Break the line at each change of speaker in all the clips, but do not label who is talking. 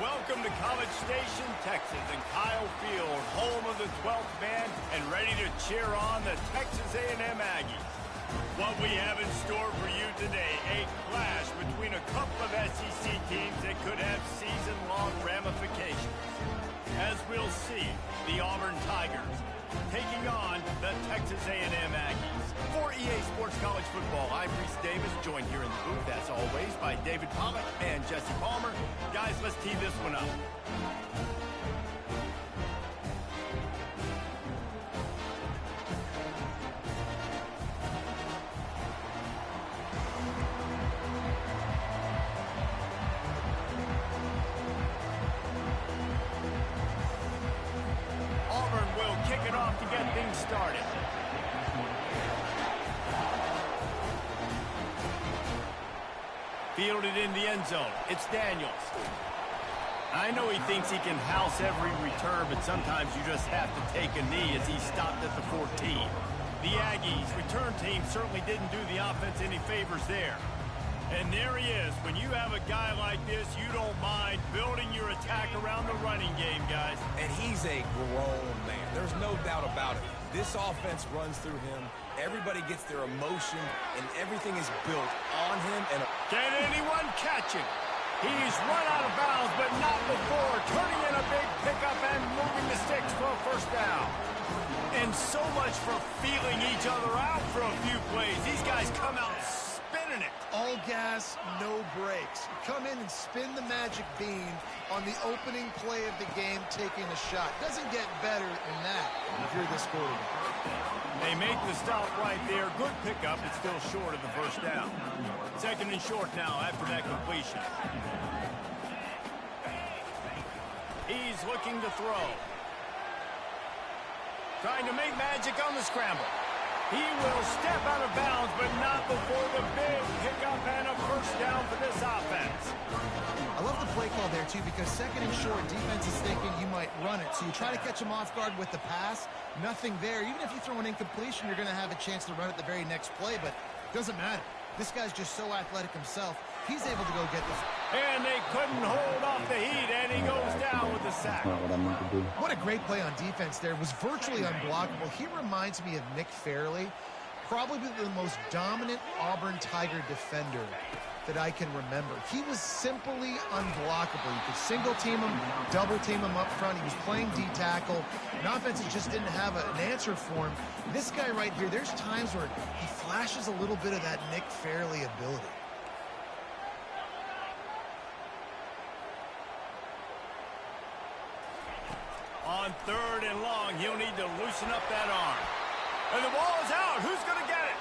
welcome to College Station, Texas, and Kyle Field, home of the 12th man, and ready to cheer on the Texas A&M Aggies. What we have in store for you today, a clash between a couple of SEC teams that could have season-long ramifications. As we'll see, the Auburn Tigers taking on the Texas A&M Aggies. For EA Sports College Football, I'm Reese Davis, joined here in the booth, as always, by David Pollack and Jesse Palmer. Guys, let's tee this one up. Auburn will kick it off to get things started. Fielded in the end zone. It's Daniels. I know he thinks he can house every return, but sometimes you just have to take a knee as he stopped at the 14. The Aggies return team certainly didn't do the offense any favors there. And there he is. When you have a guy like this, you don't mind building your attack around the running game, guys.
And he's a grown man. There's no doubt about it. This offense runs through him. Everybody gets their emotion, and everything is built on him. And
can anyone catch him? He's run out of bounds, but not before turning in a big pickup and moving the sticks for a first down. And so much for feeling each other out for a few plays. These guys come out spinning it.
All gas, no brakes. Come in and spin the magic bean on the opening play of the game, taking a shot. Doesn't get better than that if you're this quarterback.
They make the stop right there. Good pickup. It's still short of the first down. Second and short now after that completion. He's looking to throw. Trying to make magic on the scramble. He will step out of bounds, but not before the big pickup and a first down for this offense.
I love the play call there, too, because second and short, defense is thinking you might run it. So you try to catch him off guard with the pass. Nothing there. Even if you throw an incompletion, you're going to have a chance to run it the very next play, but it doesn't matter. This guy's just so athletic himself. He's able to go get this.
And they couldn't hold off the heat, and he goes down with the sack.
Not what I meant to do.
What a great play on defense there. It was virtually unblockable. He reminds me of Nick Fairley, probably the most dominant Auburn Tiger defender that I can remember. He was simply unblockable. You could single team him, double team him up front. He was playing D-tackle. And offense just didn't have an answer for him. This guy right here, there's times where he flashes a little bit of that Nick Fairley ability.
On third and long, he'll need to loosen up that arm. And the ball is out. Who's going to get it?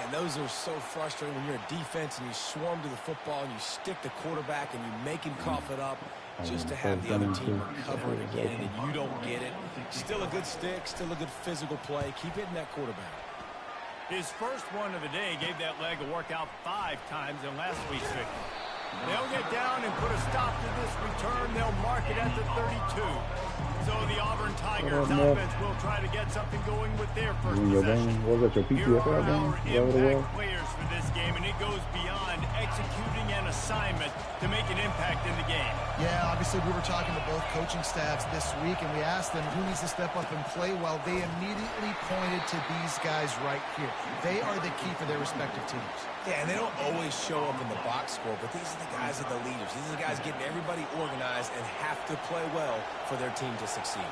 man, those are so frustrating when you're a defense and you swarm to the football and you stick the quarterback and you make him cough it up just to have the other team recover it again and you don't get it. Still a good stick, still a good physical play. Keep hitting that quarterback.
His first one of the day gave that leg a workout 5 times in last week's victory. They'll get down and put a stop to this return. They'll mark it at the 32. So the Auburn Tigers offense will try to get something going with their first possession. Here are our impact players for this game, and it goes beyond executing an assignment to make an impact in the game.
Yeah, obviously we were talking to both coaching staffs this week, and we asked them who needs to step up and play well. They immediately pointed to these guys right here. They are the key for their respective teams.
Yeah, and they don't always show up in the box score, but these are the guys that are the leaders. These are the guys getting everybody organized and have to play well for their team to succeed.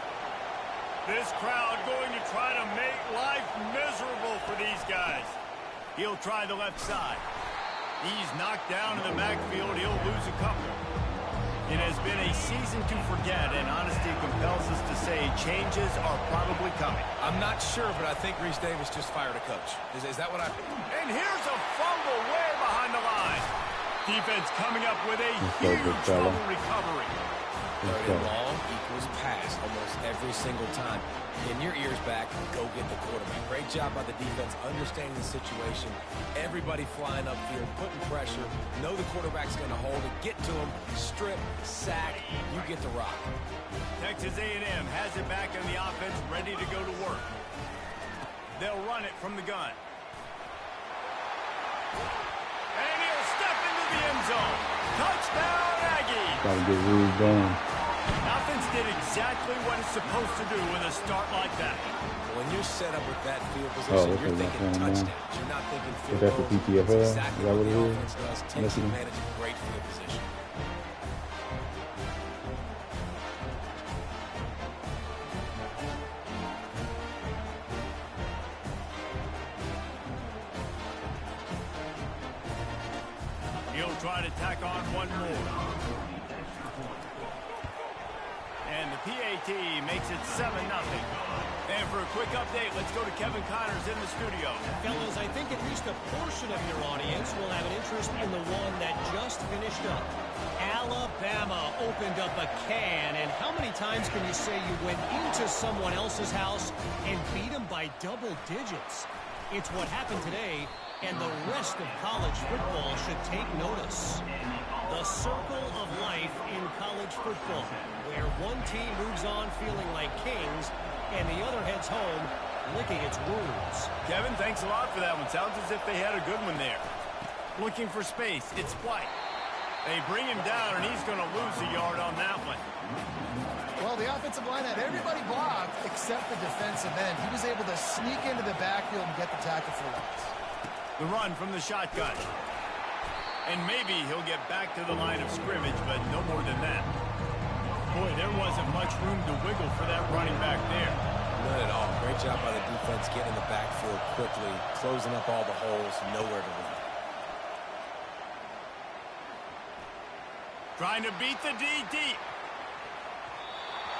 This crowd going to try to make life miserable for these guys. He'll try the left side. He's knocked down in the backfield. He'll lose a couple. It has been a season to forget, and honesty compels us to say changes are probably coming.
I'm not sure, but I think Reese Davis just fired a coach. Is that what I...
And here's a fumble way behind the line. Defense coming up with a huge trouble recovery.
Third and long equals pass almost every single time. Pin your ears back, go get the quarterback. Great job by the defense, understanding the situation. Everybody flying upfield, putting pressure. Know the quarterback's going to hold it. Get to him, strip, sack. You get the rock.
Texas A&M has it back on the offense, ready to go to work. They'll run it from the gun. And he'll step into the end zone. Touchdown, Aggie.
Gotta get rules going.
Offense did exactly what it's supposed to do with a start like that.
When you're set up with that field position, you're thinking touchdowns. You're not thinking field
That's the
goals.
PTFL?
That's
Is
exactly
that
what
what
the
it is?
offense does. Takes
Listen.
advantage of great field position.
He'll try to tack on one more. And the PAT makes it 7-0. And for a quick update, let's go to Kevin Connors in the studio.
Fellas, I think at least a portion of your audience will have an interest in the one that just finished up. Alabama opened up a can, and how many times can you say you went into someone else's house and beat them by double digits? It's what happened today, and the rest of college football should take notice. The circle of life in college football, where one team moves on feeling like kings, and the other heads home licking its wounds.
Kevin, thanks a lot for that one. Sounds as if they had a good one there. Looking for space. It's White. They bring him down, and he's going to lose a yard on that one.
Well, the offensive line had everybody blocked except the defensive end. He was able to sneak into the backfield and get the tackle for loss.
The run from the shotgun. And maybe he'll get back to the line of scrimmage, but no more than that. Boy, there wasn't much room to wiggle for that running back there.
None at all. Great job by the defense getting in the backfield quickly, closing up all the holes, nowhere to run.
Trying to beat the D deep.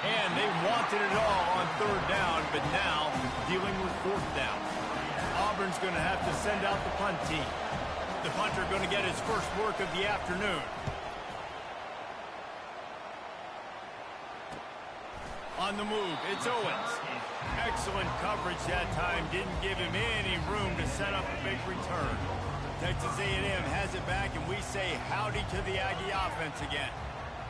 And they wanted it all on third down, but now dealing with fourth down. Auburn's going to have to send out the punt team. The punter going to get his first work of the afternoon. On the move, it's Owens. Excellent coverage that time. Didn't give him any room to set up a big return. Texas A&M has it back, and we say howdy to the Aggie offense again.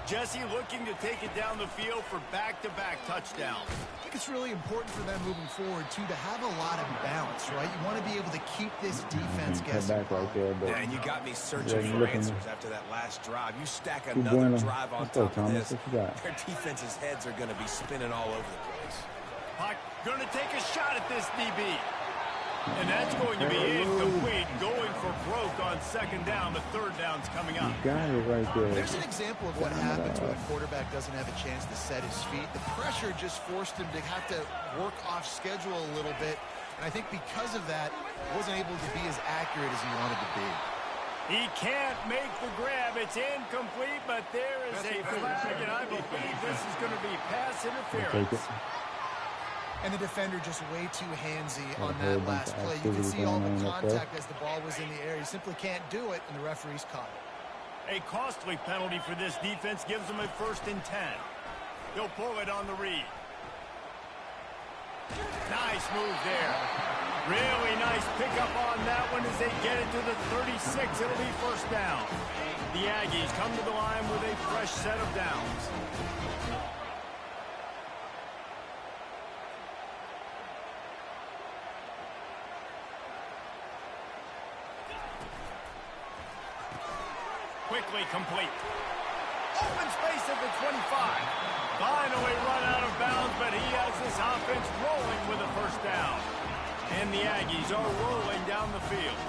Jesse looking to take it down the field for back-to-back touchdowns.
I think it's really important for them moving forward, too, to have a lot of balance, right? You want to be able to keep this defense guessing.
Back right there, but
Yeah, and you got me searching for
looking.
answers after that last drive. You stack
Keep
another
going.
drive on
Let's go,
top of
Thomas.
this,
What you got?
their defense's heads are going to be spinning all over the place.
Puck going to take a shot at this DB. And that's going to be incomplete. Going for broke on second down. The third down's coming up.
Got it right there.
There's an example of what happens when a quarterback doesn't have a chance to set his feet. The pressure just forced him to have to work off schedule a little bit. And I think because of that, wasn't able to be as accurate as he wanted to be.
He can't make the grab. It's incomplete, but there is a flag, and I believe this is going to be pass interference.
And the defender just way too handsy on that last play. You can see all the contact as the ball was in the air. He simply can't do it, and the referee's caught it.
A costly penalty for this defense gives them a 1st and 10. He'll pull it on the read. Nice move there. Really nice pickup on that one as they get it to the 36. It'll be 1st down. The Aggies come to the line with a fresh set of downs. Quickly complete. Open space at the 25. Finally run out of bounds, but he has this offense rolling with a 1st down. And the Aggies are rolling down the field.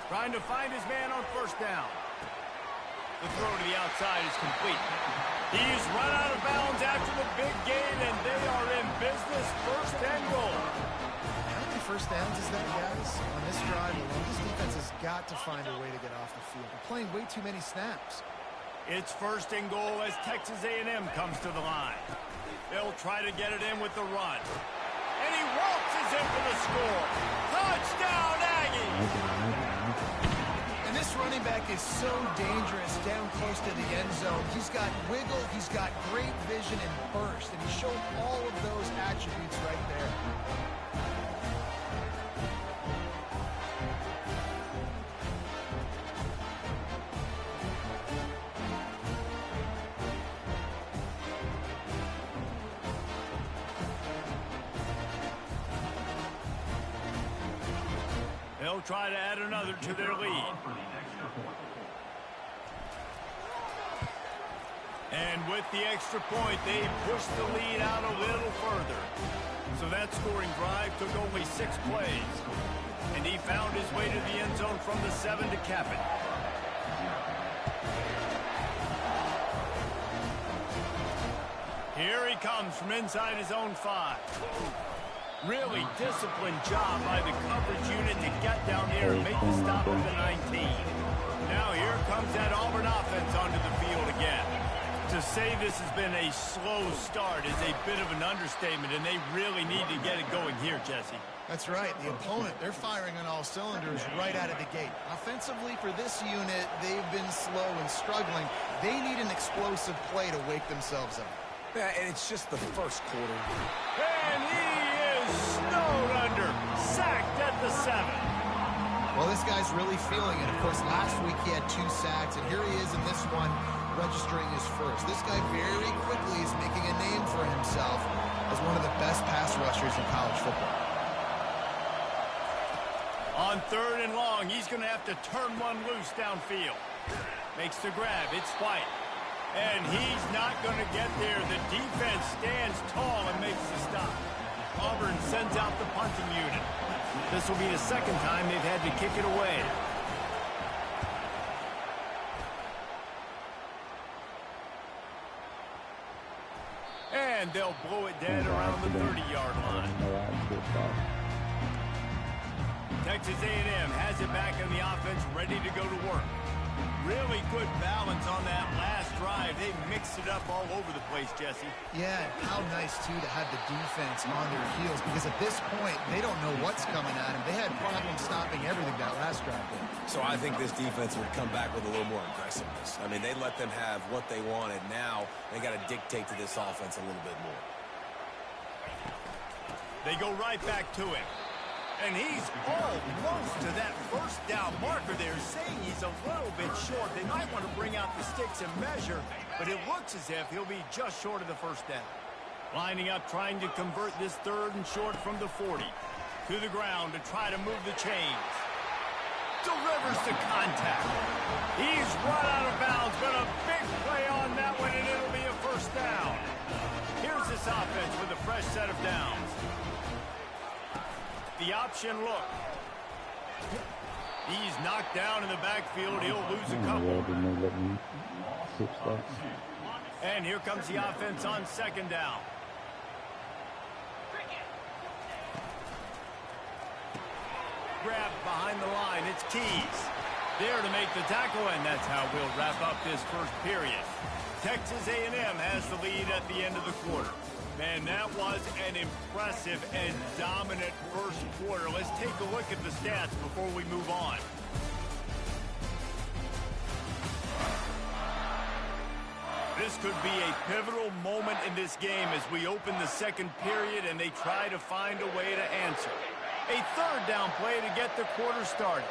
Trying to find his man on 1st down. The throw to the outside is complete. He's run out of bounds after the big gain, and they are in business. 1st and goal.
How many 1st downs is that, guys? On this drive alone, this defense has got to find a way to get off the field. They're playing way too many snaps.
It's 1st and goal as Texas A&M comes to the line. They'll try to get it in with the run. And he waltzes in for the score. Touchdown, Aggies!
And this running back is so dangerous down close to the end zone. He's got wiggle, he's got great vision and burst, and he showed all of those attributes right there.
They'll try to add another to their lead. And with the extra point, they pushed the lead out a little further. So that scoring drive took only 6 plays. And he found his way to the end zone from the 7 to cap it. Here he comes from inside his own 5. Really disciplined job by the coverage unit to get down there and make the stop at the 19. Now here comes that Auburn offense onto the field again. To say this has been a slow start is a bit of an understatement, and they really need to get it going here, Jesse.
That's right. The opponent, they're firing on all cylinders right out of the gate. Offensively, for this unit, they've been slow and struggling. They need an explosive play to wake themselves up.
Yeah, and it's just the first quarter.
And he is snowed under, sacked at the 7.
Well, this guy's really feeling it. Of course, last week he had 2 sacks, and here he is in this one, registering his first. This guy very quickly is making a name for himself as one of the best pass rushers in college football.
On 3rd and long, he's going to have to turn one loose downfield. Makes the grab. It's White. And he's not going to get there. The defense stands tall and makes the stop. Auburn sends out the punting unit. This will be the 2nd time they've had to kick it away. And they'll blow it dead around the 30-yard line. Texas A&M has it back in the offense, ready to go to work. Really good balance on that last drive. They mixed it up all over the place, Jesse.
Yeah, and how nice, too, to have the defense on their heels, because at this point, they don't know what's coming at them. They had problems stopping everything that last drive did.
So I think this defense would come back with a little more aggressiveness. I mean, they let them have what they wanted. Now they got to dictate to this offense a little bit more.
They go right back to him. And he's almost to that first down marker there, saying he's a little bit short. They might want to bring out the sticks and measure, but it looks as if he'll be just short of the first down. Lining up, trying to convert this 3rd and short from the 40. To the ground to try to move the chains. Delivers to contact. He's run out of bounds, but a big play on that one, and it'll be a first down. Here's this offense with a fresh set of downs. The option look. He's knocked down in the backfield. He'll lose a couple. And here comes the offense on 2nd down. Grabbed behind the line. It's Keys. There to make the tackle, and that's how we'll wrap up this first period. Texas A&M has the lead at the end of the quarter. Man, that was an impressive and dominant first quarter. Let's take a look at the stats before we move on. This could be a pivotal moment in this game as we open the 2nd period and they try to find a way to answer. A 3rd down play to get the quarter started.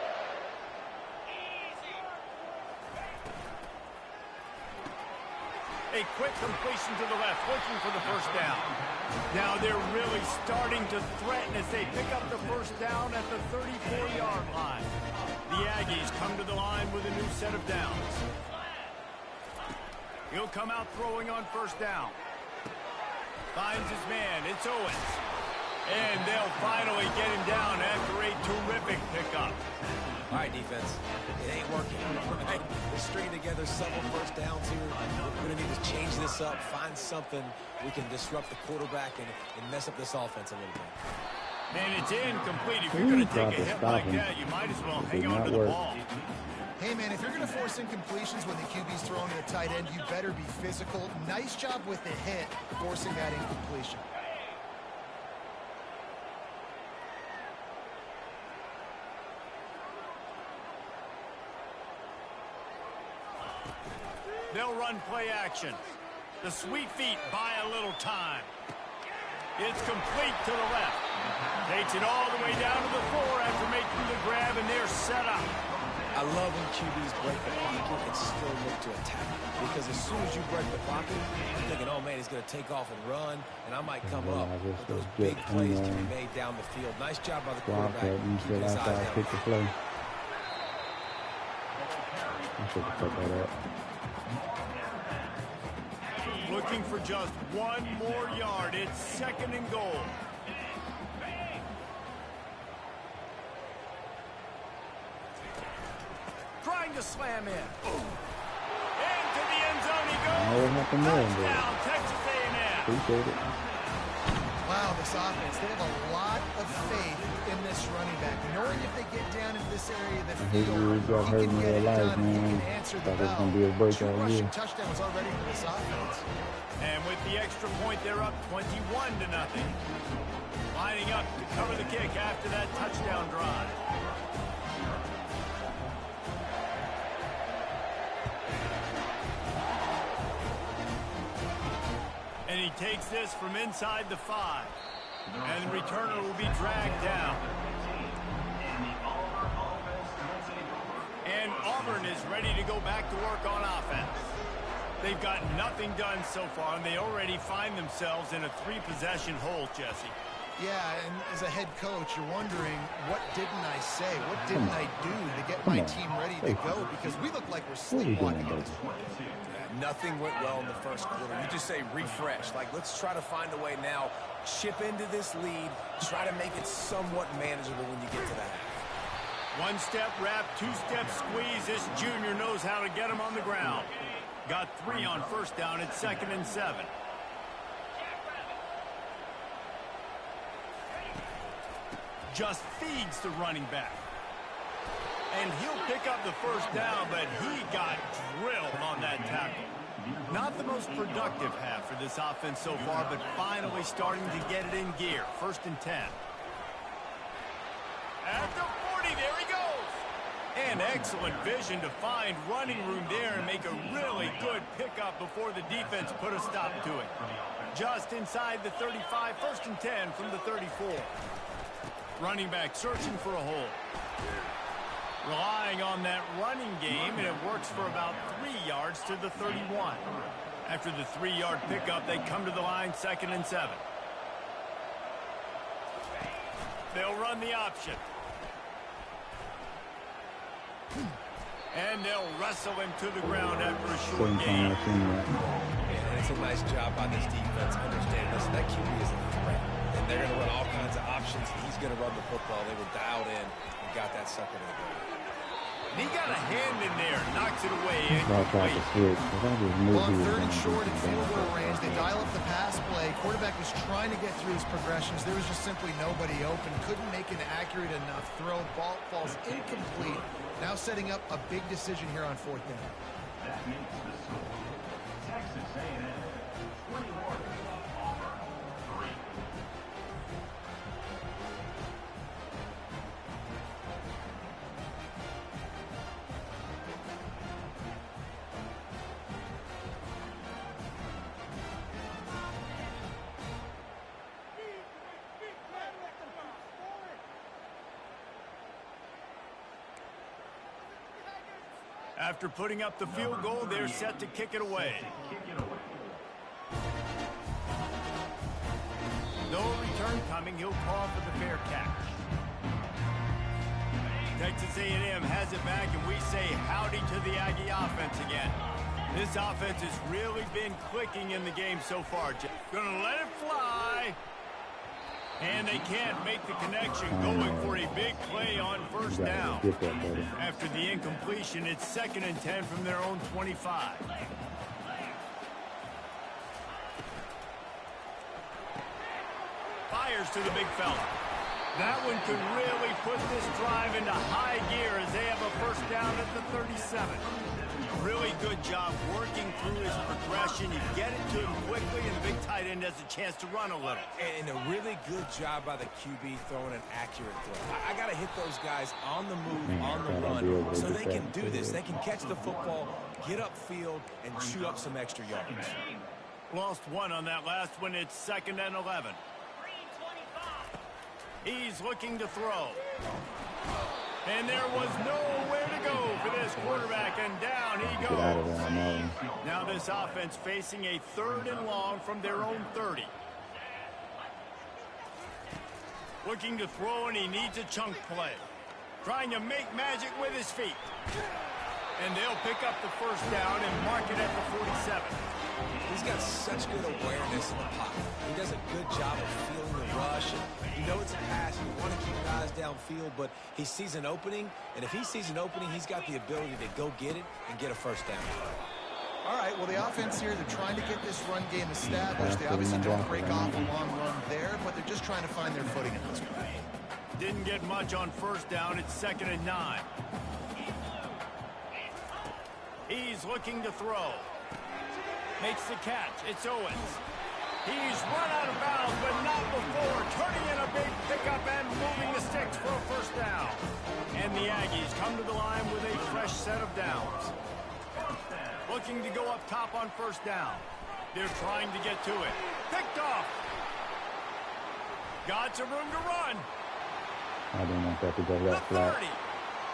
A quick completion to the left, looking for the first down. Now they're really starting to threaten as they pick up the first down at the 34-yard line. The Aggies come to the line with a new set of downs. He'll come out throwing on first down. Finds his man. It's Owens. And they'll finally get him down after a terrific pickup.
All right, defense. It ain't working. Right? We're stringing together several first downs here. We're going to need to change this up, find something we can disrupt the quarterback and mess up this offense a little bit.
And it's incomplete. If you're going to take a hit like that, you might as well hang on to the ball.
Hey, man, if you're going to force incompletions when the QB's throwing to the tight end, you better be physical. Nice job with the hit, forcing that incompletion.
They'll run play action. The sweet feet buy a little time. It's complete to the left. Takes it all the way down to the 4 after making the grab, and they're set up.
I love when QBs break the pocket and still look to attack. Because as soon as you break the pocket, you're thinking, oh, man, he's going to take off and run, and I might come up. But those big plays can be made down the field. Nice job by the quarterback.
You still outside, kick the play. I should have put that up.
Looking for just one more yard. It's 2nd and goal. Trying to slam in. Into the end zone he goes.
What happened there?
Touchdown, Texas A&M.
Appreciate it.
Wow, this offense, they have a lot of faith in this running back. Knowing if they get down in this area of the field, he can get it done, he can answer the bell.
Gonna be a break
2
all
rushing
year.
touchdowns already for this offense.
And with the extra point, they're up 21-0. Lining up to cover the kick after that touchdown drive. And he takes this from inside the 5. And the returner will be dragged down. And Auburn is ready to go back to work on offense. They've got nothing done so far, and they already find themselves in a 3-possession hole, Jesse.
Yeah, and as a head coach, you're wondering, what didn't I say? What didn't I do to get my team ready to go? Because we look like we're sleepwalking at this point.
Nothing went well in the first quarter. You just say refresh. Like, let's try to find a way now. Chip into this lead. Try to make it somewhat manageable when you get to the half.
1-step wrap, 2-step squeeze. This junior knows how to get him on the ground. Got 3 on first down at 2nd and 7. Just feeds the running back. And he'll pick up the first down, but he got drilled on that tackle. Not the most productive half for this offense so far, but finally starting to get it in gear. 1st and 10. At the 40, there he goes. And excellent vision to find running room there and make a really good pickup before the defense put a stop to it. Just inside the 35, 1st and 10 from the 34. Running back searching for a hole. Relying on that running game, and it works for about 3 yards to the 31. After the 3-yard pickup, they come to the line, 2nd and 7. They'll run the option. And they'll wrestle him to the ground after a short gain.
And it's a nice job by this defense understanding this. That QB is a threat. And they're going to run all kinds of options. He's going to run the football. They were dialed in and got that sucker to the ground.
He got a hand in there, knocks it away.
Well, on 3rd and short and field goal range, they dial up the pass play. Quarterback was trying to get through his progressions. There was just simply nobody open. Couldn't make an accurate enough throw. Ball falls incomplete. Now setting up a big decision here on 4th down.
That makes the score. Texas A&M 21, Auburn 3.
After putting up the field goal, they're set to kick it away. No return coming. He'll call for the fair catch. Texas A&M has it back, and we say howdy to the Aggie offense again. This offense has really been clicking in the game so far. Gonna let it fly. And they can't make the connection, going for a big play on 1st down. After the incompletion, it's 2nd and 10 from their own 25. Fires to the big fella. That one could really put this drive into high gear as they have a 1st down at the 37. Really good job working through his progression. You get it to him quickly, and the big tight end has a chance to run a little.
And a really good job by the QB throwing an accurate throw. I got to hit those guys on the move, on the run, so they can do this. They can catch the football, get upfield, and chew up some extra yards.
Lost 1 on that last one. It's 2nd and 11. He's looking to throw. And there was nowhere to go for this quarterback, and down he
Get out of
goes.
there on that one.
Now this offense facing a 3rd and long from their own 30. Looking to throw, and he needs a chunk play. Trying to make magic with his feet. And they'll pick up the 1st down and mark it at the 47.
He's got such good awareness in the pocket. He does a good job of feeling the rush. And you know it's a pass. You want to keep guys downfield, but he sees an opening. And if he sees an opening, he's got the ability to go get it and get a 1st down.
All right, well, the offense here, they're trying to get this run game established. They obviously don't break off a long run there, but they're just trying to find their footing at this point.
Didn't get much on 1st down. It's 2nd and 9. He's looking to throw. Makes the catch. It's Owens. He's run out of bounds, but not before. Turning in a big pickup and moving the sticks for a 1st down. And the Aggies come to the line with a fresh set of downs. Looking to go up top on 1st down. They're trying to get to it. Picked off. Got some room to run.
I didn't want that to go
The
that flat.
30.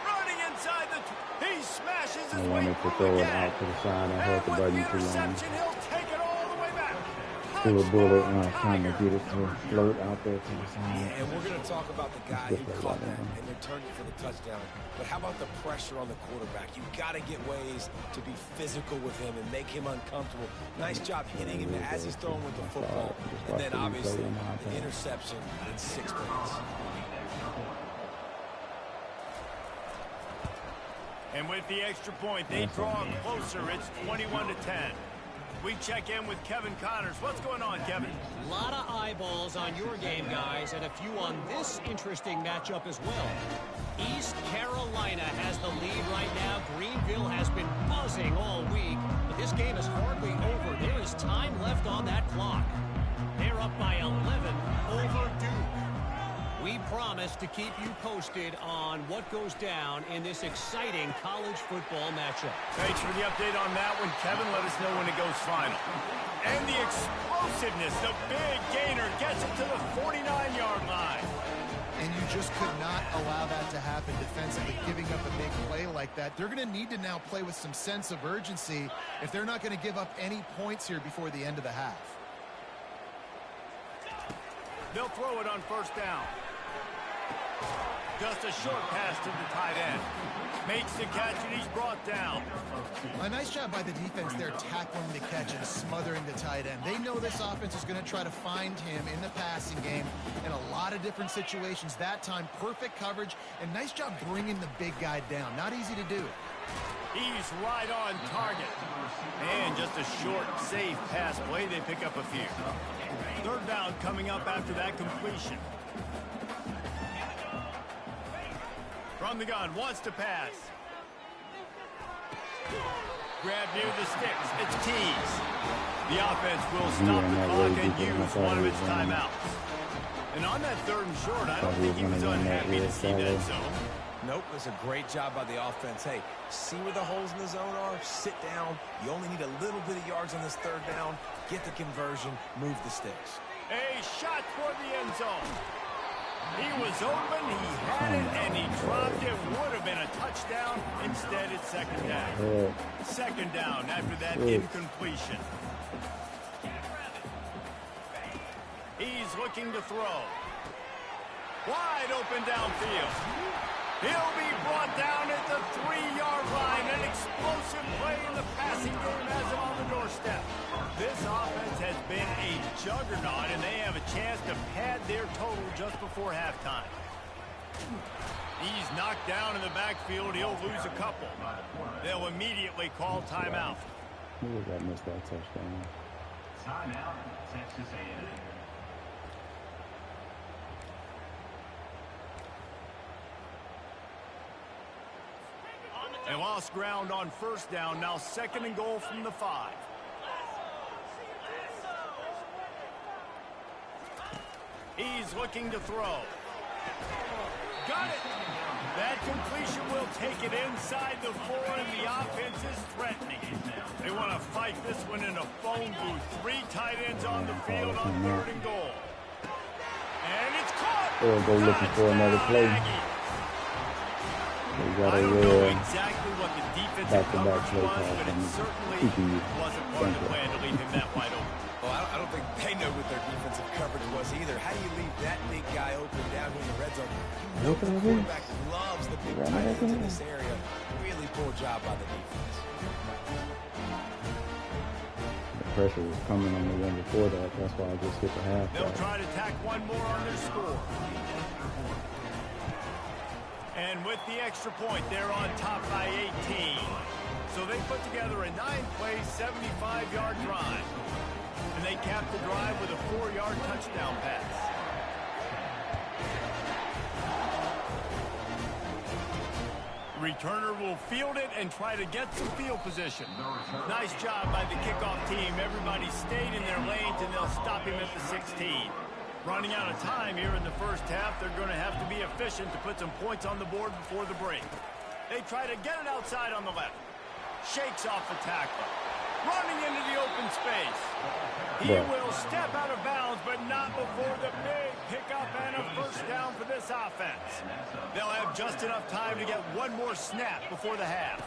Running inside the... He smashes his
I
way
wanted to
through
throw it
again.
out to the side and hurt
And
the
with
button
the
too long.
interception, he'll take it all the way back.
Pull a bullet and
Touchdown,
trying to
Tiger.
get it to float out there to the side.
Yeah, and we're going to talk about the guy who
Just
caught
like
that
that.
and returned it for the touchdown. But how about the pressure on the quarterback? You've got to get ways to be physical with him and make him uncomfortable. Nice job hitting him as he's throwing with the football. And then obviously the interception in 6 minutes.
And with the extra point, they draw closer. It's 21-10. We check in with Kevin Connors. What's going on, Kevin?
A lot of eyeballs on your game, guys, and a few on this interesting matchup as well. East Carolina has the lead right now. Greenville has been buzzing all week, but this game is hardly over. There is time left on that clock. They're up by 11 over Duke. We promise to keep you posted on what goes down in this exciting college football matchup.
Thanks for the update on that one, Kevin. Let us know when it goes final. And the explosiveness, the big gainer gets it to the 49-yard line.
And you just could not allow that to happen defensively, giving up a big play like that. They're going to need to now play with some sense of urgency if they're not going to give up any points here before the end of the half.
They'll throw it on 1st down. Just a short pass to the tight end. Makes the catch, and he's brought down.
A nice job by the defense there, tackling the catch and smothering the tight end. They know this offense is going to try to find him in the passing game in a lot of different situations. That time, perfect coverage, and nice job bringing the big guy down. Not easy to do.
He's right on target. And just a short, safe pass play. They pick up a few. 3rd down coming up after that completion. From the gun, wants to pass. Grab near the sticks. It's Keys. The offense will stop the clock and use one of its timeouts. And on that 3rd and short, I don't think he was unhappy to see that zone.
Nope, it was a great job by the offense. Hey, see where the holes in the zone are? Sit down. You only need a little bit of yards on this 3rd down. Get the conversion. Move the sticks.
A shot toward the end zone. He was open, he had it, and he dropped it. Would have been a touchdown. Instead, it's 2nd down. 2nd down after that incompletion. He's looking to throw. Wide open downfield. He'll be brought down at the 3-yard line. An explosive play in the passing game has him on the doorstep. This offense has been a juggernaut, and they have a chance to pad their total just before halftime. He's knocked down in the backfield. He'll lose a couple. They'll immediately call timeout.
Who was that missed that touchdown?
Timeout, Texas A&M.
They lost ground on 1st down. Now 2nd and goal from the 5. He's looking to throw. Got it. That completion will take it inside the 4, and the offense is threatening. They want to fight this one in a phone booth. 3 tight ends on the field on 3rd and goal. And it's caught.
Or go looking for another play.
Aggie.
got
I
a
don't know
real
exactly what the defensive
back-to-back
coverage
play
was,
call
but
from
it certainly
CPU.
wasn't part of the plan to leave him that wide open.
Well, I don't think they know what their defensive coverage was either. How do you leave that big guy open down here in the red zone? You know the quarterback loves the big tight ends in this area. Really poor job by the defense.
The pressure was coming on the one before that. That's why I just hit the half.
They'll try to tack one more on their score. And with the extra point, they're on top by 18. So they put together a 9-play, 75-yard drive. And they capped the drive with a 4-yard touchdown pass. Returner will field it and try to get some field position. Nice job by the kickoff team. Everybody stayed in their lanes, and they'll stop him at the 16. Running out of time here in the first half, they're going to have to be efficient to put some points on the board before the break. They try to get it outside on the left. Shakes off the tackle. Running into the open space. He will step out of bounds, but not before the big pickup and a first down for this offense. They'll have just enough time to get one more snap before the half.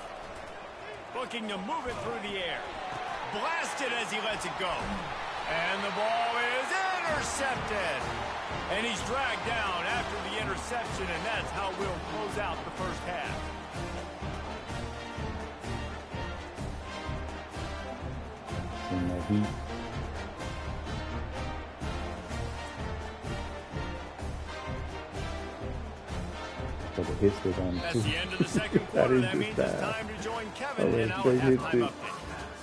Looking to move it through the air. Blasted as he lets it go. And the ball is intercepted. And he's dragged down after the interception, and that's how we'll close out the first half.
In the heat. So the hits they on
That's the end of the second quarter. That means it's time to join Kevin in our halftime update.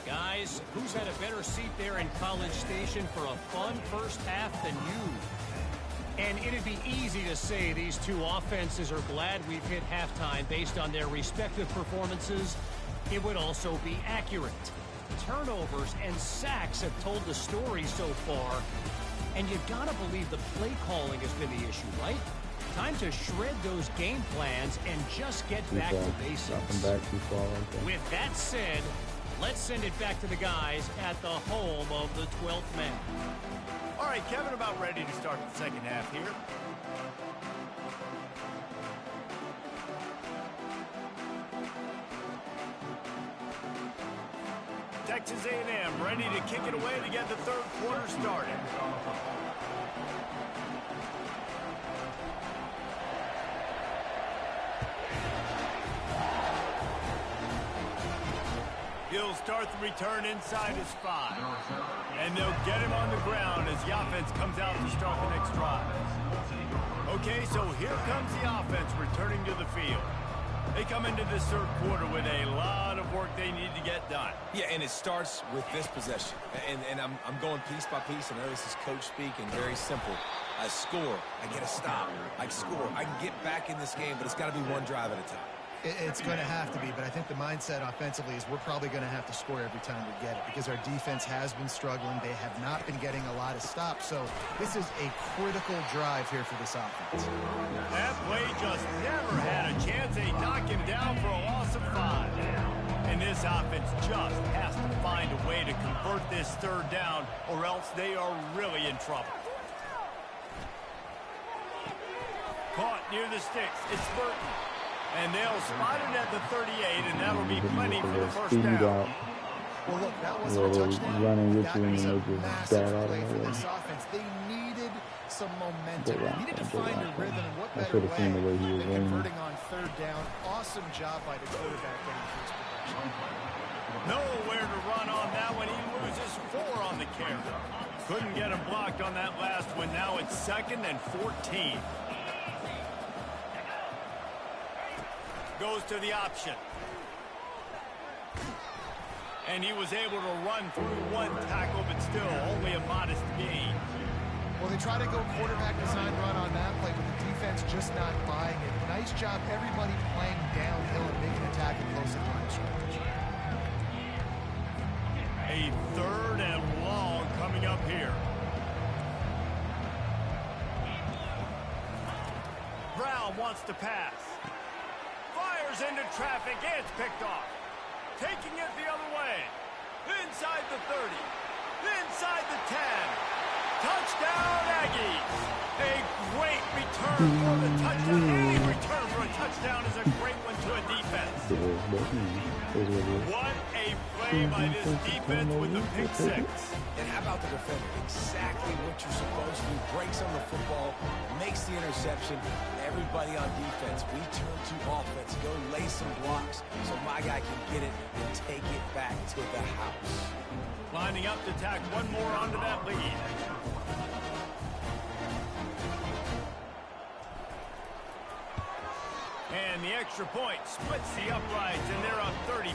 Guys, who's had a better seat there in College Station for a fun first half than you? And it'd be easy to say these two offenses are glad we've hit halftime based on their respective performances. It would also be accurate. Turnovers and sacks have told the story so far. And you've got to believe the play calling has been the issue, right? Time to shred those game plans and just get back to basics. With that said, let's send it back to the guys at the home of the 12th man.
All right, Kevin, about ready to start the second half here. Texas A&M ready to kick it away to get the third quarter started. He'll start the return inside his 5. And they'll get him on the ground as the offense comes out to start the next drive. Okay, so here comes the offense returning to the field. They come into this third quarter with a lot of work they need to get done.
Yeah, and it starts with this possession. And I'm going piece by piece. I know this is coach speak and very simple. I score. I get a stop. I score. I can get back in this game, but it's got to be one drive at a time.
It's going to have to be, but I think the mindset offensively is we're probably going to have to score every time we get it because our defense has been struggling. They have not been getting a lot of stops, so this is a critical drive here for this offense.
That play just never had a chance. They knock him down for a loss of 5. And this offense just has to find a way to convert this third down, or else they are really in trouble. Caught near the sticks. It's Burton. And they'll spot it at the 38, and that'll be plenty for the first down.
Well, look, that wasn't a touchdown. That was a massive play for this offense. They needed some momentum. They needed to find a rhythm, and what better way than converting on third down. Awesome job by the quarterback getting first possession.
Nowhere to run on that one. He loses 4 on the carry. Couldn't get him blocked on that last one. Now it's 2nd and 14. Goes to the option. And he was able to run through one tackle, but still only a modest gain.
Well, they try to go quarterback design run on that play, but the defense just not buying it. Nice job, everybody playing downhill and making a tackle close to line of scrimmage.
A 3rd and long coming up here. Brown wants to pass. Fires into traffic. It's picked off. Taking it the other way. Inside the 30. Inside the 10. Touchdown, Aggies. A great return for the touchdown. Any return for a touchdown is a great one to a defense. What a play by this defense with the pick six.
And how about the defender? Exactly what you're supposed to do. Breaks on the football, makes the interception. Everybody on defense, we turn to offense. Go lay some blocks so my guy can get it and take it back to the house.
Lining up to tack one more onto that lead. And the extra point splits the uprights, and they're up 35-10.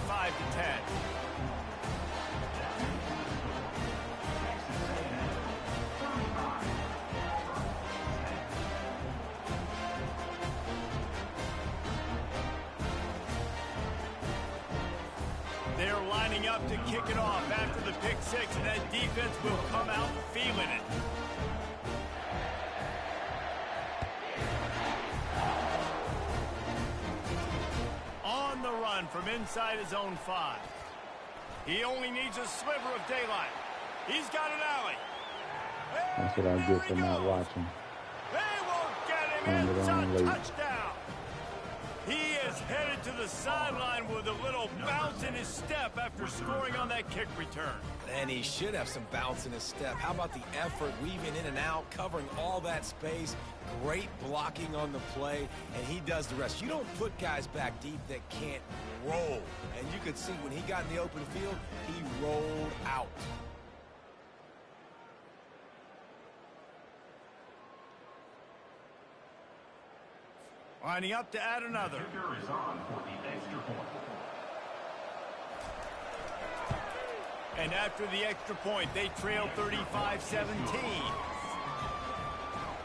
They're lining up to kick it off after the pick six, and that defense will come out feeling it. On the run from inside his own 5. He only needs a sliver of daylight. He's got an alley.
That's what I get for not watching.
They won't get him. It's a touchdown. He is headed to the sideline with a little bounce in his step after scoring on that kick return.
And he should have some bounce in his step. How about the effort, weaving in and out, covering all that space. Great blocking on the play, and he does the rest. You don't put guys back deep that can't roll. And you could see when he got in the open field, he rolled out.
Lining up to add another.
Kicker is on for the extra point.
And after the extra point, they trail 35-17.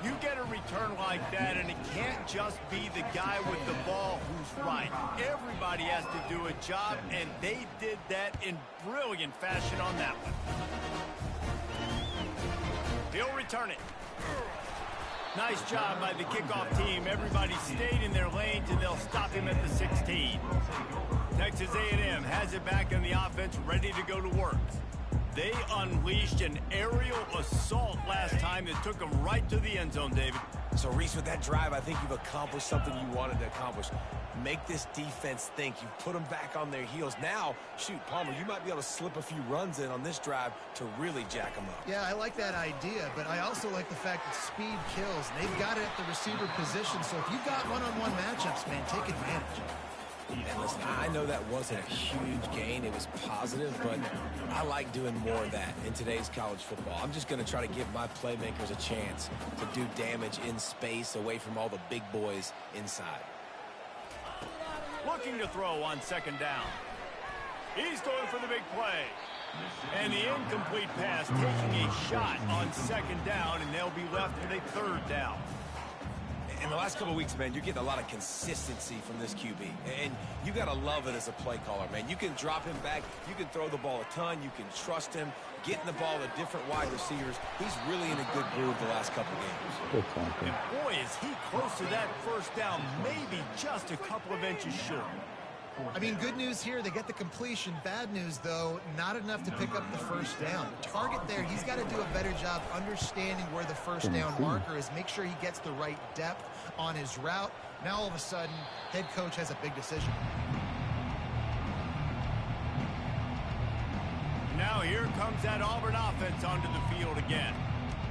You get a return like that, and it can't just be the guy with the ball who's right. Everybody has to do a job, and they did that in brilliant fashion on that one. He'll return it. Nice job by the kickoff team. Everybody stayed in their lanes, and they'll stop him at the 16. Texas A&M has it back in the offense, ready to go to work. They unleashed an aerial assault last time that took them right to the end zone, David.
So, Reese, with that drive, I think you've accomplished something you wanted to accomplish. Make this defense think. You put them back on their heels. Now, shoot, Palmer, you might be able to slip a few runs in on this drive to really jack them up.
Yeah, I like that idea, but I also like the fact that speed kills. They've got it at the receiver position, so if you've got one-on-one matchups, man, take advantage.
And listen, I know that wasn't a huge gain. It was positive, but I like doing more of that in today's college football. I'm just going to try to give my playmakers a chance to do damage in space away from all the big boys inside.
Looking to throw on second down. He's going for the big play. And the incomplete pass taking a shot on second down, and they'll be left with a third down.
In the last couple of weeks, man, you're getting a lot of consistency from this QB. And you got to love it as a play caller, man. You can drop him back. You can throw the ball a ton. You can trust him. Getting the ball to different wide receivers. He's really in a good groove the last couple of games.
And boy, is he close to that first down, maybe just a couple of inches short.
I mean, good news here, they get the completion. Bad news, though, not enough to pick up the first down. The target there, he's got to do a better job understanding where the first down marker is, make sure he gets the right depth on his route. Now, all of a sudden, head coach has a big decision.
Now here comes that Auburn offense onto the field again.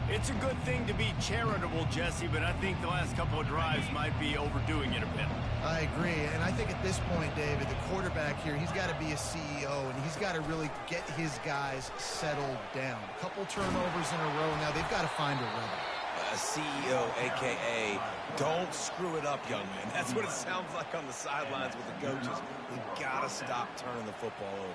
It's a good thing to be charitable, Jesse, but I think the last couple of drives might be overdoing it a bit.
I agree, and I think at this point, David, the quarterback here, he's got to be a CEO, and he's got to really get his guys settled down. A couple turnovers in a row now. They've got to find a rhythm.
A CEO, a.k.a. don't screw it up, young man. That's what it sounds like on the sidelines with the coaches. We've got to stop turning the football over.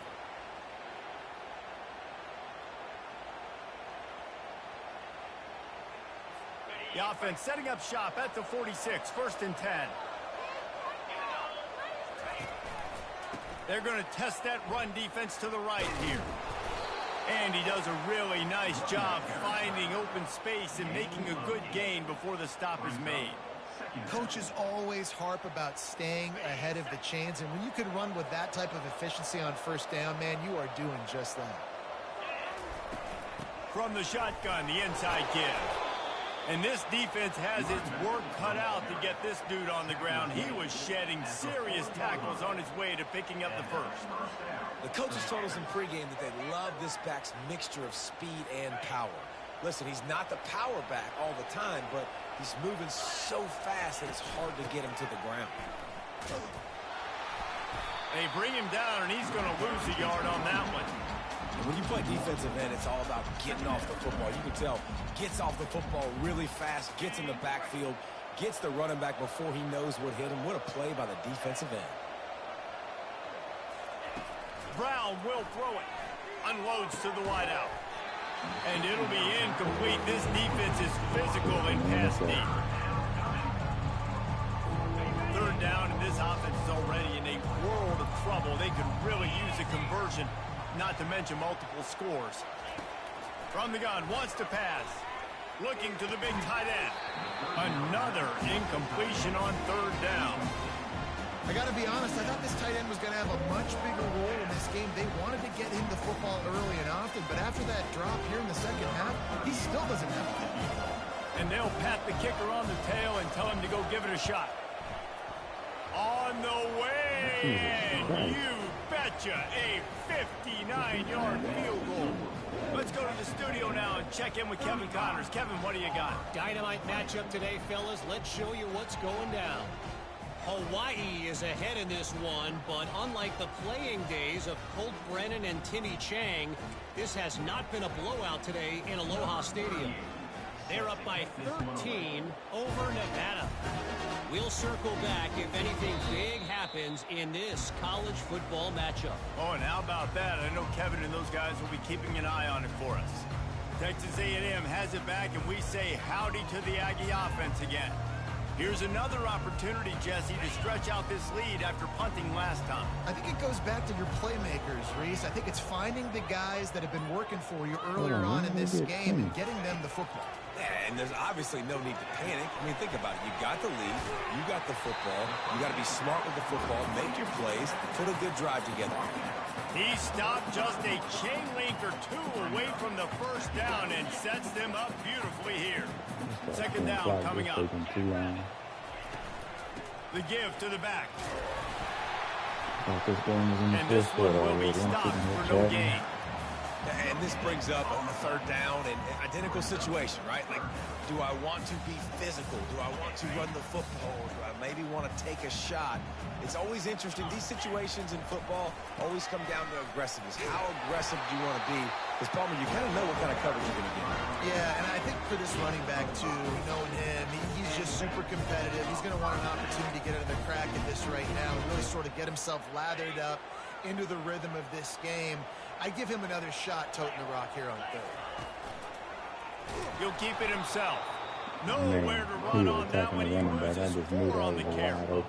The offense setting up shop at the 46, 1st and 10. They're going to test that run defense to the right here. And he does a really nice job finding open space and making a good gain before the stop is made.
Coaches always harp about staying ahead of the chains, and when you can run with that type of efficiency on first down, man, you are doing just that.
From the shotgun, the inside give. And this defense has its work cut out to get this dude on the ground. He was shedding serious tackles on his way to picking up the first.
The coaches told us in pregame that they love this back's mixture of speed and power. Listen, he's not the power back all the time, but he's moving so fast that it's hard to get him to the ground.
They bring him down, and he's going to lose a yard on that one.
And when you play defensive end, it's all about getting off the football. You can tell, gets off the football really fast, gets in the backfield, gets the running back before he knows what hit him. What a play by the defensive end.
Brown will throw it. Unloads to the wideout. And it'll be incomplete. This defense is physical in pass deep. Third down, and this offense is already in a world of trouble. They could really use a conversion, not to mention multiple scores. From the gun, wants to pass. Looking to the big tight end. Another incompletion on third down.
I got to be honest, I thought this tight end was going to have a much bigger role in this game. They wanted to get him the football early and often, but after that drop here in the second half, he still doesn't have it.
And they'll pat the kicker on the tail and tell him to go give it a shot. On the way, and you betcha, a 59-yard field goal. Let's go to the studio now and check in with Kevin Connors. Kevin, what do you got?
Dynamite matchup today, fellas. Let's show you what's going down. Hawaii is ahead in this one, but unlike the playing days of Colt Brennan and Timmy Chang, this has not been a blowout today in Aloha Stadium. They're up by 13 over Nevada. We'll circle back if anything big happens in this college football matchup.
Oh, and how about that? I know Kevin and those guys will be keeping an eye on it for us. Texas A&M has it back, and we say howdy to the Aggie offense again. Here's another opportunity, Jesse, to stretch out this lead after punting last time.
I think it goes back to your playmakers, Reese. I think it's finding the guys that have been working for you earlier on in this game and getting them the football.
Yeah, and there's obviously no need to panic. I mean, think about it. You got the lead. You got the football. You got to be smart with the football, make your plays, put a good drive together.
He stopped just a chain link or two away from the first down and sets them up beautifully here. Second down coming up. The give to the back. And this one will be stopped for no gain.
And this brings up a third down and identical situation, right? Like, do I want to be physical? Do I want to run the football? Do I maybe want to take a shot? It's always interesting. These situations in football always come down to aggressiveness. How aggressive do you want to be? Because, Palmer, you kind of know what kind of coverage you're going to get.
Yeah, and I think for this running back, too, knowing him, he's just super competitive. He's going to want an opportunity to get another crack at this right now and really sort of get himself lathered up into the rhythm of this game. I give him another shot toting the rock here on third.
He'll keep it himself. Nowhere to run on that one. He loses 4 on the carry.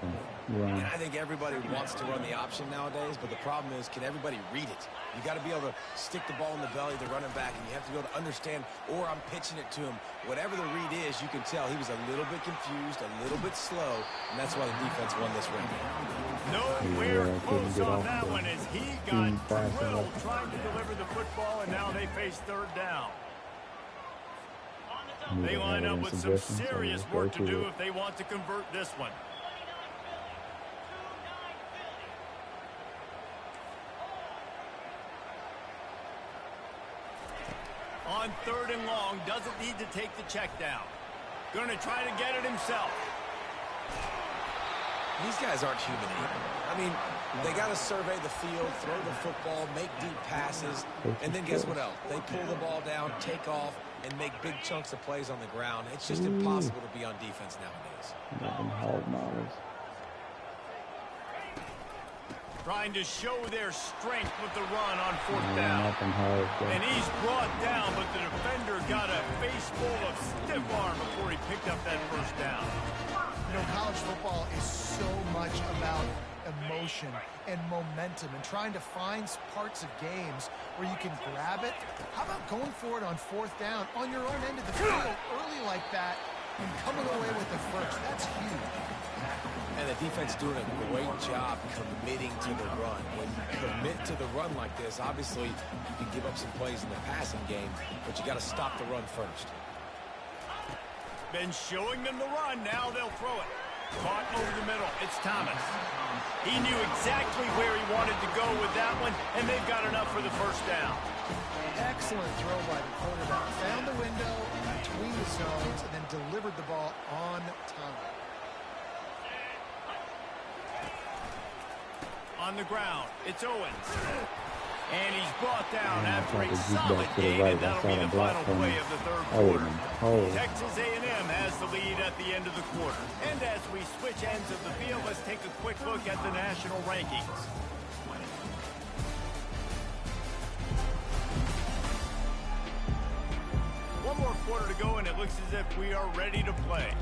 And I think everybody wants to run the option nowadays, but the problem is, can everybody read it? You got to be able to stick the ball in the belly of the running back, and you have to be able to understand, or I'm pitching it to him. Whatever the read is, you can tell he was a little bit confused, a little bit slow, and that's why the defense won this round.
Nowhere close on that one as he got drilled trying to deliver the football, and now they face third down. They line up with some serious work to do if they want to convert this one. On third and long, doesn't need to take the check down. Going to try to get it himself.
These guys aren't human either. I mean, they got to survey the field, throw the football, make deep passes, and then guess what else? They pull the ball down, take off, and make big chunks of plays on the ground. It's just impossible to be on defense nowadays.
Trying to show their strength with the run on fourth down. And he's brought down, but the defender got a face full of stiff arm before he picked up that first down.
You know, college football is so much about emotion and momentum and trying to find parts of games where you can grab it. How about going for it on fourth down on your own end of the field early like that and coming away with the first? That's huge.
And the defense doing a great job committing to the run. When you commit to the run like this, obviously you can give up some plays in the passing game, but you got to stop the run first.
Been showing them the run. Now they'll throw it. Caught over the middle. It's Thomas. He knew exactly where he wanted to go with that one, and they've got enough for the first down.
Excellent throw by the quarterback. Found the window between the zones and then delivered the ball on time.
On the ground, it's Owens. And he's brought down after a solid gain, and that'll be the final play of the third quarter. Texas A&M has the lead at the end of the quarter. And as we switch ends of the field, let's take a quick look at the national rankings. One more quarter to go, and it looks as if we are ready to play.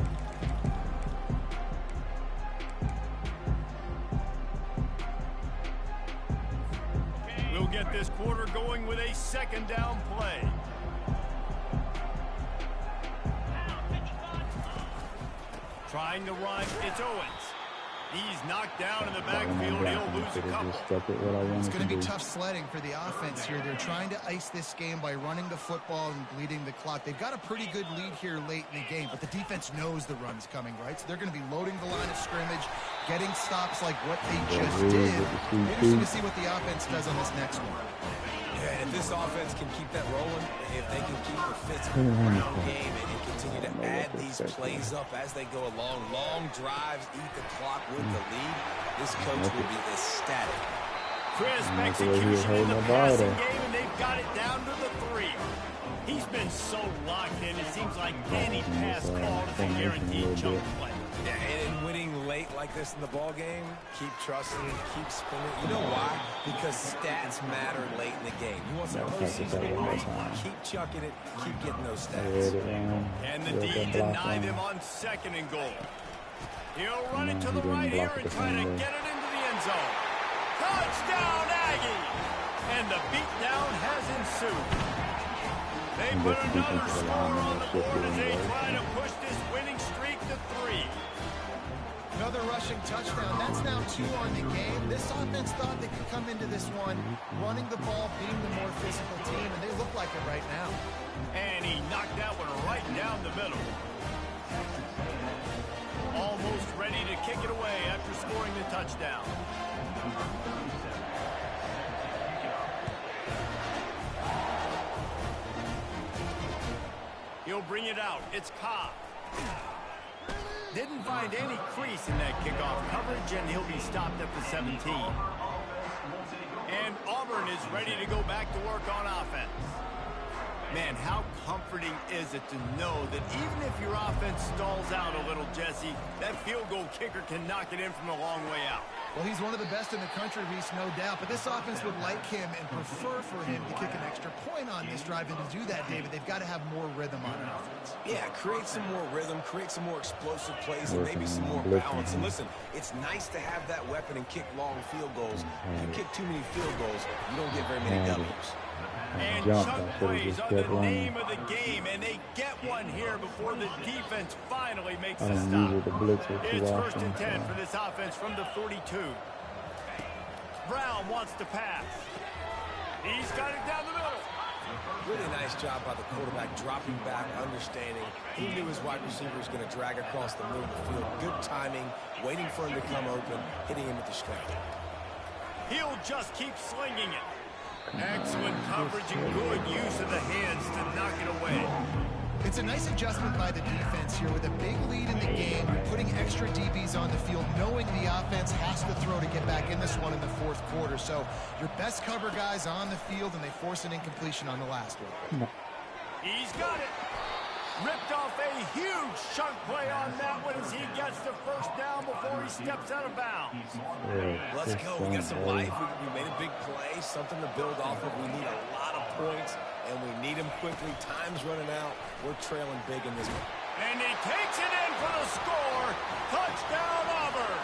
We'll get this quarter going with a second down play. Trying to run, it's Owens. He's knocked down in the backfield. He'll lose a couple.
It's going to be tough sledding for the offense here. They're trying to ice this game by running the football and bleeding the clock. They've got a pretty good lead here late in the game, but the defense knows the run's coming, right? So they're going to be loading the line of scrimmage, getting stops like what they just did. Interesting to see what the offense does on this next one.
Yeah, and if this offense can keep that rolling, if they can keep the physical ground game and continue to add these plays up as they go along, long drives, eat the clock with the lead, this coach will be ecstatic.
Crisp execution in the passing game, and they've got it down to the 3. He's been so locked in, it seems like any pass call is a guaranteed chunk play.
Yeah, and winning late like this in the ball game, keep trusting, keep spinning. You know why? Because stats matter late in the game. You want some postseason wins, keep chucking it, keep getting those stats.
And the D deny them on 2nd and goal. He'll run it to the right here and try to get it into the end zone. Touchdown, Aggie! And the beatdown has ensued. They put another score on the board as they try to push this winning streak to 3.
Another rushing touchdown. That's now 2 on the game. This offense thought they could come into this one running the ball, being the more physical team, and they look like it right now.
And he knocked that one right down the middle. Almost ready to kick it away after scoring the touchdown. He'll bring it out. It's Cobb. Didn't find any crease in that kickoff coverage, and he'll be stopped at the 17. And Auburn is ready to go back to work on offense. Man, how comforting is it to know that even if your offense stalls out a little, Jesse, that field goal kicker can knock it in from a long way out.
Well, he's one of the best in the country, Reese, no doubt. But this offense would like him and prefer for him to kick an extra point on this drive. And to do that, David, they've got to have more rhythm on offense.
Yeah, create some more rhythm, create some more explosive plays, and maybe some more balance. And listen, it's nice to have that weapon and kick long field goals. If you kick too many field goals, you don't get very many W's.
And chunk plays are the name of the game, and they get one here before the defense finally makes a stop. It's 1st and 10 for this offense from the 42. Brown wants to pass. He's got it down the middle.
Really nice job by the quarterback, dropping back, understanding. He knew his wide receiver was going to drag across the middle of the field. Good timing, waiting for him to come open, hitting him with the strength.
He'll just keep slinging it. Excellent coverage and good use of the hands to knock it away.
It's a nice adjustment by the defense here with a big lead in the game, putting extra DBs on the field, knowing the offense has to throw to get back in this one in the 4th quarter. So your best cover guys on the field, and they force an incompletion on the last one.
He's got it. Ripped off a huge chunk play on that one as he gets the first down before he steps out of bounds.
Let's go. We got some life. We made a big play, something to build off of. We need a lot of points, and we need them quickly. Time's running out. We're trailing big in this one.
And he takes it in for the score. Touchdown, Auburn.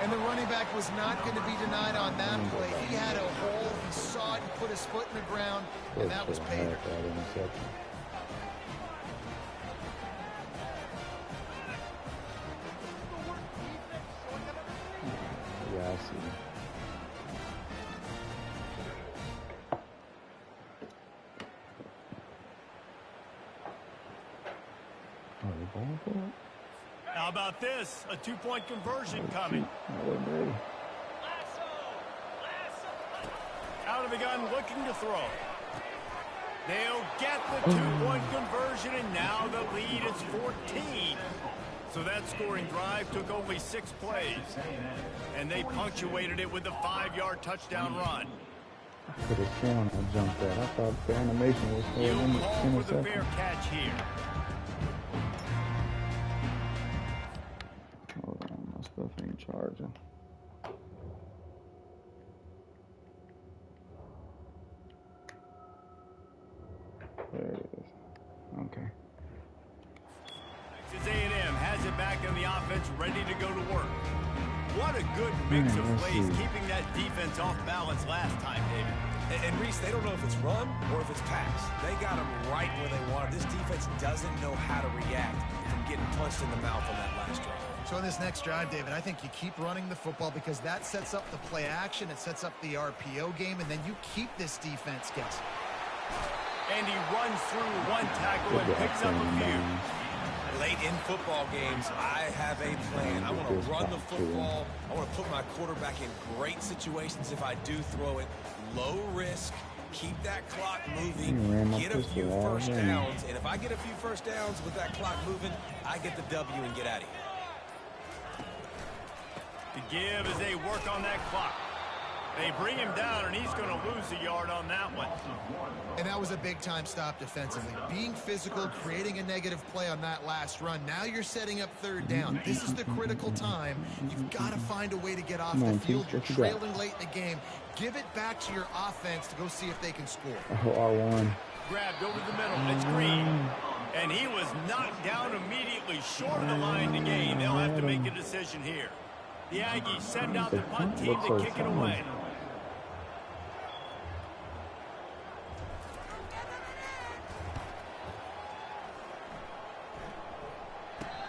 And the running back was not going to be denied on that play. He had a hole. He saw it. He put his foot in the ground, and that was paid.
Yeah, I see. Are they going for it?
How about this? A two-point conversion coming.
I wasn't ready.
Out of the gun, looking to throw. They'll get the two-point conversion, and now the lead is 14. So that scoring drive took only 6 plays, and they punctuated it with a 5-yard touchdown run.
I could have sworn I jumped that. I thought the animation was for
You'll call for the
interception.
fair catch here.
Hold on, my stuff ain't charging. There it is. Okay.
Texas A&M has it back in the offense, ready to go to work. What a good mix of plays, keeping that defense off balance last time, David.
And Reese, they don't know if it's run or if it's pass. They got them right where they want it. This defense doesn't know how to react from getting punched in the mouth on that last drive.
So in this next drive, David, I think you keep running the football because that sets up the play action, it sets up the RPO game, and then you keep this defense guessing.
And he runs through one tackle and picks up a few.
Late in football games, I have a plan. I want to run the football. I want to put my quarterback in great situations if I do throw it. Low risk, keep that clock moving, get a few first downs. And if I get a few first downs with that clock moving, I get the W and get out of here.
To give as they work on that clock. They bring him down, and he's going to lose a yard on that one.
And that was a big-time stop defensively. Being physical, creating a negative play on that last run. Now you're setting up third down. This is the critical time. You've got to find a way to get off the field. You're trailing late in the game. Give it back to your offense to go see if they can score.
Oh, R1.
Grabbed over the middle. It's Green. And he was knocked down immediately short of the line to gain. They'll have to make a decision here. The Aggies send out the punt team to kick it away.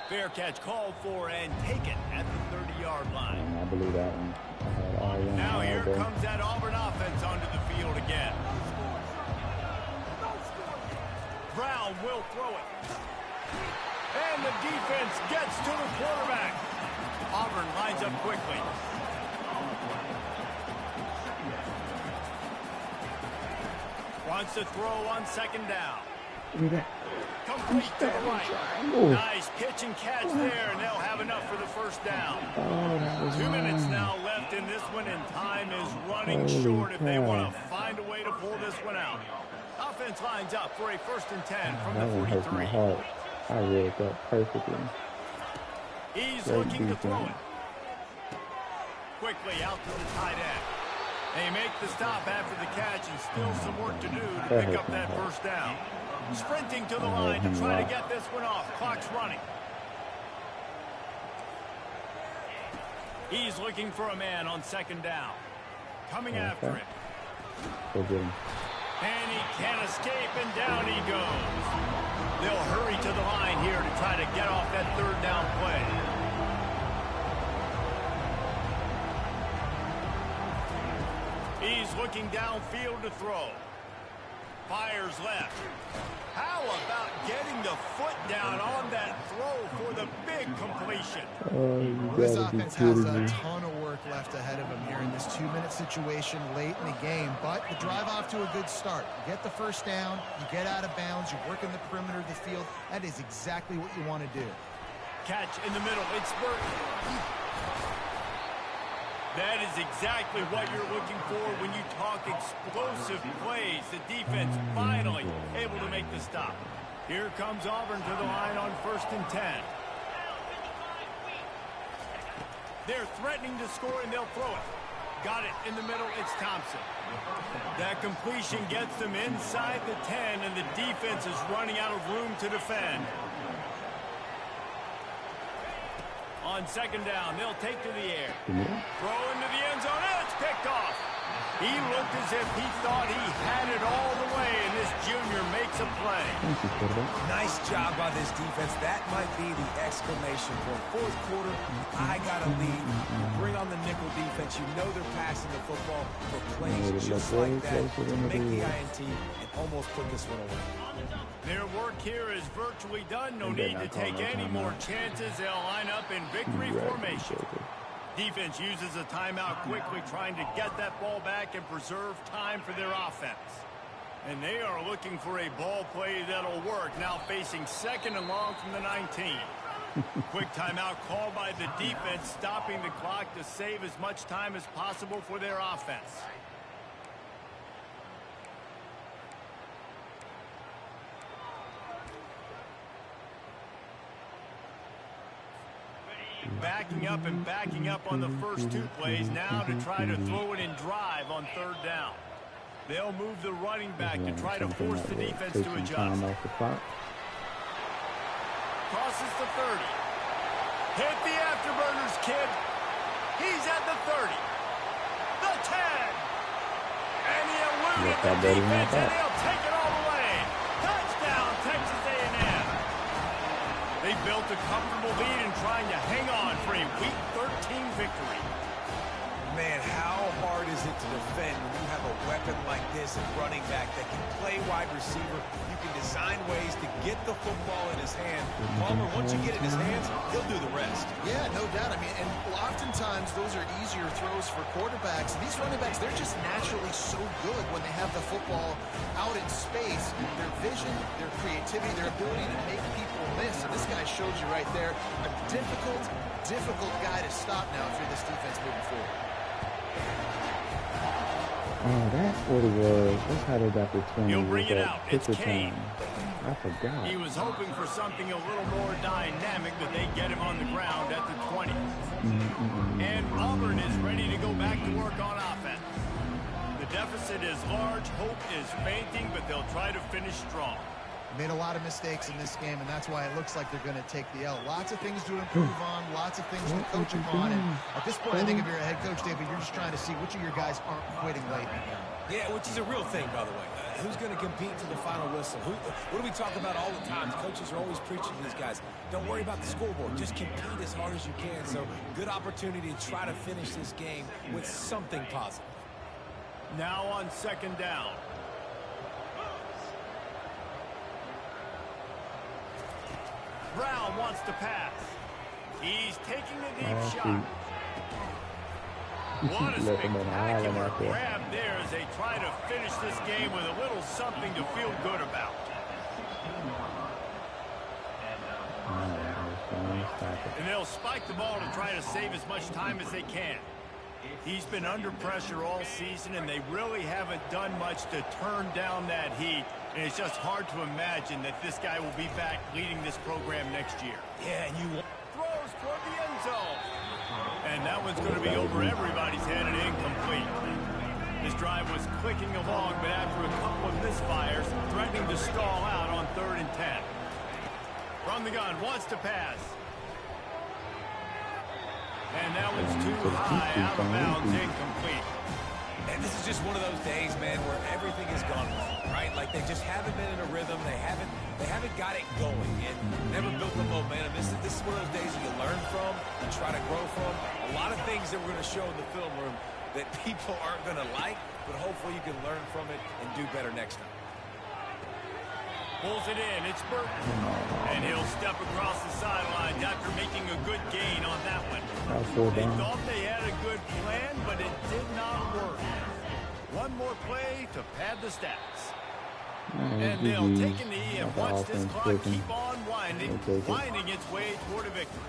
Fair catch called for and taken at the 30-yard line.
I believe that one. I had R1
Now
all
here
day.
comes that Auburn offense onto the field again. Brown will throw it. And the defense gets to the quarterback. Auburn lines up quickly. Wants to throw on second down. Complete to the right. Nice pitch and catch there, and they'll have enough for the first down.
Oh, that was
2 minutes
mine.
now left in this one, and time is running short if they want to find a way to pull this one out. Offense lines up for a 1st and 10 from
That
the
one hurts my
43.
heart. I read that perfectly.
He's
Great
looking to throw
defense.
it. Quickly out to the tight end. They make the stop after the catch, and still some work to do to pick up that first down. Sprinting to the line to try to get this one off. Clock's running. He's looking for a man on second down. Coming after him.
Go get him.
And he can't escape, and down he goes. They'll hurry to the line here to try to get off that third down play. He's looking downfield to throw. Fires left. How about getting the foot down on that throw for the big completion?
Oh, you
This
gotta be
offense has
kidding
a
me.
ton of work left ahead of them here in this 2-minute situation late in the game, but the drive off to a good start. You get the first down, you get out of bounds, you work in the perimeter of the field. That is exactly what you want to do.
Catch in the middle. It's Burton. That is exactly what you're looking for when you talk explosive plays. The defense finally able to make the stop. Here comes Auburn to the line on 1st and 10. They're threatening to score, and they'll throw it. Got it in the middle. It's Thompson. That completion gets them inside the 10, and the defense is running out of room to defend. On second down, they'll take to the air. Throw into the end zone, and it's picked off. He looked as if he thought he had it all the way, and this junior makes a play.
Nice job by this defense. That might be the exclamation point. Fourth quarter, I got a lead. You bring on the nickel defense. You know they're passing the football for plays just like that to make the INT and almost put this one away.
Their work here is virtually done. No need to take any more chances. They'll line up in victory formation. Defense uses a timeout quickly, trying to get that ball back and preserve time for their offense. And they are looking for a ball play that'll work. Now facing second and long from the 19. Quick timeout called by the defense, stopping the clock to save as much time as possible for their offense. Backing up on the first two plays now to try to throw it in drive on third down. They'll move the running back to try to force the defense to adjust. Crosses the 30. Hit the afterburners, kid. He's at the 30. The 10. And he eluded the defense, and he'll take it all the way. Touchdown, Texas A&M. They built a comfortable lead and trying to hang on for a Week 13 victory.
Man, how hard is it to defend when you have a weapon like this at running back that can play wide receiver? You can design ways to get the football in his hand. Palmer, once you get it in his hands, he'll do the rest.
Yeah, no doubt. I mean, and oftentimes those are easier throws for quarterbacks. These running backs, they're just naturally so good when they have the football out in space. Their vision, their creativity, their ability to make people miss. And this guy showed you right there, a difficult guy to stop now if you're this defense moving forward.
Oh, that's what it was. That's how they got the 20.
He'll bring it out. It's Kane.
I forgot.
He was hoping for something a little more dynamic, but they get him on the ground at the 20. And Auburn is ready to go back to work on offense. The deficit is large. Hope is fainting, but they'll try to finish strong.
Made a lot of mistakes in this game, and that's why it looks like they're going to take the L. Lots of things to improve on, lots of things to coach upon. And at this point, I think if you're a head coach, David, you're just trying to see which of your guys aren't quitting late.
Yeah, which is a real thing, by the way. Who's going to compete to the final whistle? What do we talk about all the time? Coaches are always preaching to these guys. Don't worry about the scoreboard. Just compete as hard as you can. So, good opportunity to try to finish this game with something positive.
Now on second down. Brown wants to pass. He's taking a deep shot. What a spectacular grab there as they try to finish this game with a little something to feel good about. And they'll spike the ball to try to save as much time as they can. He's been under pressure all season, and they really haven't done much to turn down that heat. And it's just hard to imagine that this guy will be back leading this program next year.
Yeah, and you
throws toward the end zone. And that one's going to be over everybody's head and incomplete. This drive was clicking along, but after a couple of misfires, threatening to stall out on 3rd and 10. From the gun, wants to pass. And that one's too high, out of bounds, incomplete.
And this is just one of those days, man, where everything has gone wrong, right? Like they just haven't been in a rhythm. They haven't got it going and never built the momentum. This is one of those days that you learn from, you try to grow from. A lot of things that we're going to show in the film room that people aren't going to like, but hopefully you can learn from it and do better next time.
Pulls it in. It's Burton. And he'll step across the sidelines after making a good gain on that one. They thought they had a good plan, but it did not work. One more play to pad the stats. And they'll take a knee and watch this clock keep on winding its way toward a victory.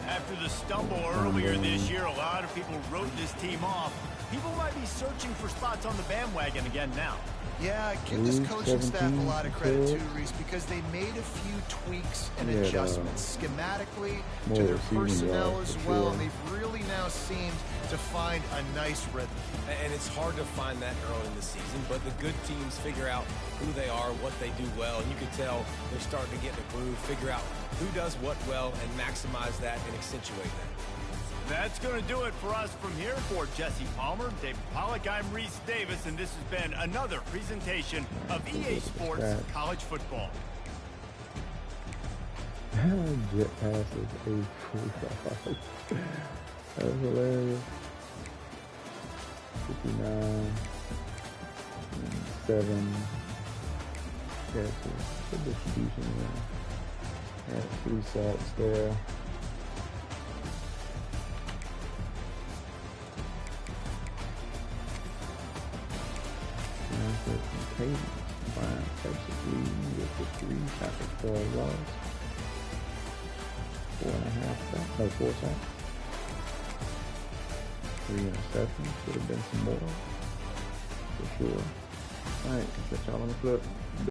After the stumble earlier this year, a lot of people wrote this team off. People might be searching for spots on the bandwagon again now.
Yeah, give this coaching staff a lot of credit too, Reese, because they made a few tweaks and adjustments schematically to their personnel as well, and they've really now seemed to find a nice rhythm.
And it's hard to find that early in the season, but the good teams figure out who they are, what they do well, and you can tell they're starting to get in a groove, figure out who does what well, and maximize that and accentuate that.
That's going to do it for us from here. For Jesse Palmer, David Pollack, I'm Reese Davis, and this has been another presentation of EA Sports College Football.
Jet passes, 845. That was hilarious. 59, 7 catches. Good distribution there. Had 3 sacks there. Brian Texas leading with the 3 tackles for a loss. 4.5 sacks, no 4 sacks. 3 interceptions, could have been some more, for sure. Alright, catch y'all on the flip.